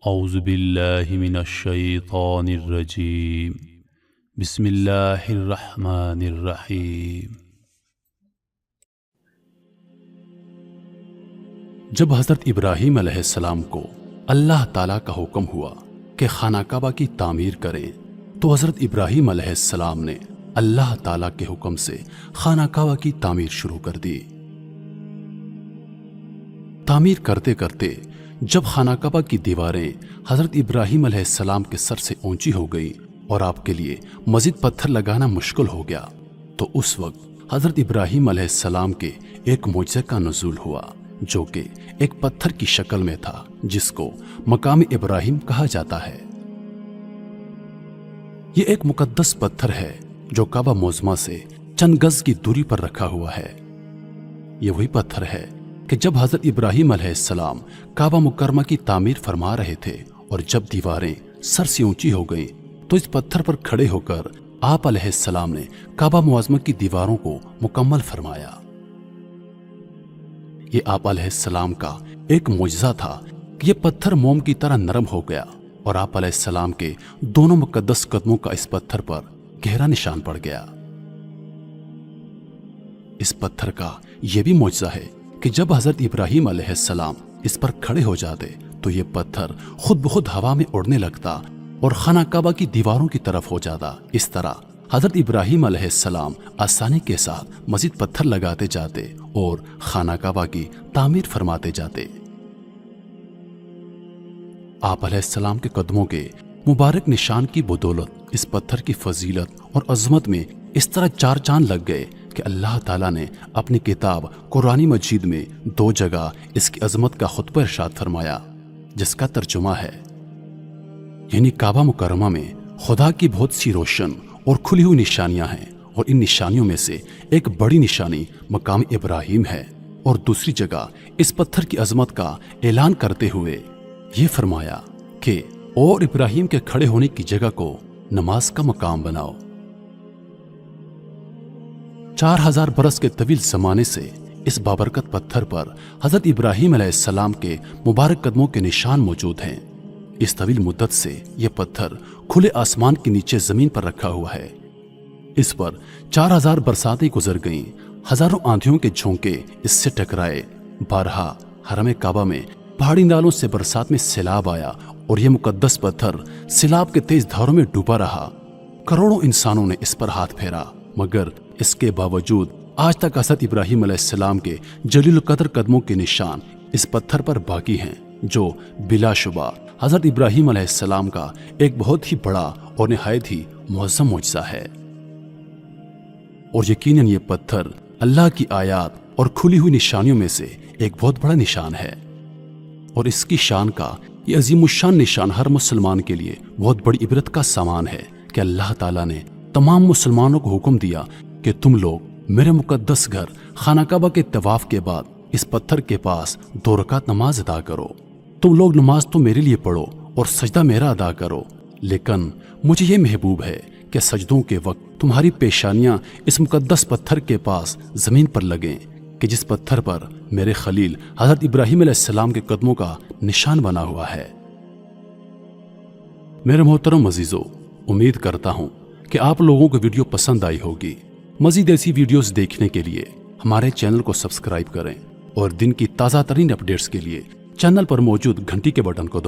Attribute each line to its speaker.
Speaker 1: اعوذ باللہ من الشیطان الرجیم بسم اللہ الرحمن الرحیم۔ جب حضرت ابراہیم علیہ السلام کو اللہ تعالیٰ کا حکم ہوا کہ خانہ کعبہ کی تعمیر کریں تو حضرت ابراہیم علیہ السلام نے اللہ تعالیٰ کے حکم سے خانہ کعبہ کی تعمیر شروع کر دی۔ تعمیر کرتے کرتے جب خانہ کعبہ کی دیواریں حضرت ابراہیم علیہ السلام کے سر سے اونچی ہو گئی اور آپ کے لیے مزید پتھر لگانا مشکل ہو گیا تو اس وقت حضرت ابراہیم علیہ السلام کے ایک معجزے کا نزول ہوا جو کہ ایک پتھر کی شکل میں تھا جس کو مقام ابراہیم کہا جاتا ہے۔ یہ ایک مقدس پتھر ہے جو کعبہ معظمہ سے چند گز کی دوری پر رکھا ہوا ہے۔ یہ وہی پتھر ہے کہ جب حضرت ابراہیم علیہ السلام کعبہ مکرمہ کی تعمیر فرما رہے تھے اور جب دیواریں سر سے اونچی ہو گئیں تو اس پتھر پر کھڑے ہو کر آپ علیہ السلام نے کعبہ معظمہ کی دیواروں کو مکمل فرمایا۔ یہ آپ علیہ السلام کا ایک معجزہ تھا کہ یہ پتھر موم کی طرح نرم ہو گیا اور آپ علیہ السلام کے دونوں مقدس قدموں کا اس پتھر پر گہرا نشان پڑ گیا۔ اس پتھر کا یہ بھی معجزہ ہے کہ جب حضرت ابراہیم علیہ السلام اس پر کھڑے ہو جاتے تو یہ پتھر خود بخود ہوا میں اڑنے لگتا اور خانہ کعبہ کی دیواروں کی طرف ہو جاتا۔ اس طرح حضرت ابراہیم علیہ السلام آسانی کے ساتھ مزید پتھر لگاتے جاتے اور خانہ کعبہ کی تعمیر فرماتے جاتے۔ آپ علیہ السلام کے قدموں کے مبارک نشان کی بدولت اس پتھر کی فضیلت اور عظمت میں اس طرح چار چاند لگ گئے کہ اللہ تعالیٰ نے اپنی کتاب قرآن مجید میں 2 جگہ اس کی عظمت کا خطبہ ارشاد فرمایا جس کا ترجمہ ہے، یعنی کعبہ مکرمہ میں خدا کی بہت سی روشن اور کھلی ہوئی نشانیاں ہیں اور ان نشانیوں میں سے ایک بڑی نشانی مقام ابراہیم ہے، اور دوسری جگہ اس پتھر کی عظمت کا اعلان کرتے ہوئے یہ فرمایا کہ اور ابراہیم کے کھڑے ہونے کی جگہ کو نماز کا مقام بناؤ۔ 4000 برس کے طویل زمانے سے اس بابرکت پتھر پر حضرت ابراہیم علیہ السلام کے مبارک قدموں کے نشان موجود ہیں۔ اس طویل مدت سے یہ پتھر کھلے آسمان کے نیچے زمین پر رکھا ہوا ہے۔ اس پر 4000 برساتیں گزر گئیں، ہزاروں آندھیوں کے جھونکے اس سے ٹکرائے، بارہا حرم کعبہ میں پہاڑی نالوں سے برسات میں سیلاب آیا اور یہ مقدس پتھر سیلاب کے تیز دھاروں میں ڈوبا رہا۔ کروڑوں انسانوں نے اس پر ہاتھ پھیرا، مگر اس کے باوجود آج تک حضرت ابراہیم علیہ السلام کے جلیل القدر قدموں کے نشان اس پتھر پر باقی ہیں، جو بلا شبہ حضرت ابراہیم علیہ السلام کا ایک بہت ہی بڑا اور نہایت ہی معظم معجزہ ہے۔ اور یقیناً یہ پتھر اللہ کی آیات اور کھلی ہوئی نشانیوں میں سے ایک بہت بڑا نشان ہے، اور اس کی شان کا یہ عظیم الشان نشان ہر مسلمان کے لیے بہت بڑی عبرت کا سامان ہے کہ اللہ تعالیٰ نے تمام مسلمانوں کو حکم دیا کہ تم لوگ میرے مقدس گھر خانہ کعبہ کے طواف کے بعد اس پتھر کے پاس 2 رکعت نماز ادا کرو۔ تم لوگ نماز تو میرے لیے پڑھو اور سجدہ میرا ادا کرو، لیکن مجھے یہ محبوب ہے کہ سجدوں کے وقت تمہاری پیشانیاں اس مقدس پتھر کے پاس زمین پر لگیں کہ جس پتھر پر میرے خلیل حضرت ابراہیم علیہ السلام کے قدموں کا نشان بنا ہوا ہے۔ میرے محترم عزیزو، امید کرتا ہوں کہ آپ لوگوں کو ویڈیو پسند آئی ہوگی۔ مزید ایسی ویڈیوز دیکھنے کے لیے ہمارے چینل کو سبسکرائب کریں اور دن کی تازہ ترین اپڈیٹس کے لیے چینل پر موجود گھنٹی کے بٹن کو دبائیں۔